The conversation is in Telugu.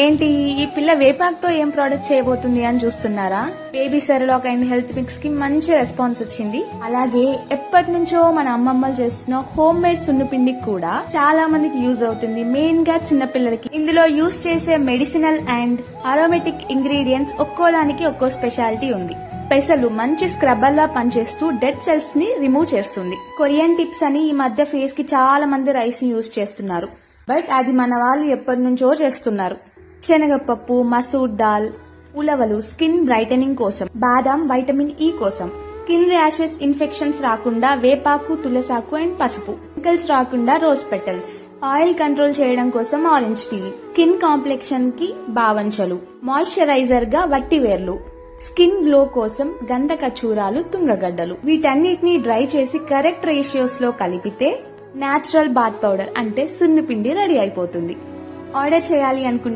ఏంటి ఈ పిల్ల వేపాకుతో ఏం ప్రోడక్ట్ చేయబోతుంది అని చూస్తున్నారా? Baby Cerelac and health mix కి మంచి రెస్పాన్స్ వచ్చింది. అలాగే ఎప్పటి నుంచో మన అమ్మమ్మలు చేస్తున్న హోమ్ మేడ్ సున్నుపిండికి కూడా చాలా మందికి యూజ్ అవుతుంది, మెయిన్ గా చిన్న పిల్లలకి. ఇందులో యూజ్ చేసే మెడిసినల్ అండ్ అరోమేటిక్ ఇంగ్రీడియంట్స్ ఒక్కోదానికి ఒక్కో స్పెషాలిటీ ఉంది. పెసలు మంచి స్క్రబ్బర్ లా పనిచేస్తూ డెడ్ సెల్స్ ని రిమూవ్ చేస్తుంది. కొరియన్ టిప్స్ అని ఈ మధ్య ఫేస్ కి చాలా మంది రైస్ ని యూజ్ చేస్తున్నారు, బట్ అది మన వాళ్ళు ఎప్పటి నుంచో చేస్తున్నారు. శనగపప్పు, మసూర్ దాల్, ఉలవలు స్కిన్ బ్రైటనింగ్ కోసం, బాదాం వైటమిన్ ఈ కోసం, స్కిన్ ర్యాషెస్ ఇన్ఫెక్షన్స్ రాకుండా వేపాకు, తులసాకు అండ్ పసుపు, పింకల్స్ రాకుండా రోజ్ పెటల్స్, ఆయిల్ కంట్రోల్ చేయడం కోసం ఆరెంజ్ పీల్, స్కిన్ కాంప్లెక్షన్ కి బావంచలు, మాయిశ్చరైజర్ గా వట్టివేర్లు, స్కిన్ గ్లో కోసం గంధక చూరాలు, తుంగగడ్డలు. వీటన్నిటిని డ్రై చేసి కరెక్ట్ రేషియోస్ లో కలిపితే నేచురల్ బాత్ పౌడర్ అంటే సున్నిపిండి రెడీ అయిపోతుంది. ఆర్డర్ చేయాలి అనుకుంటే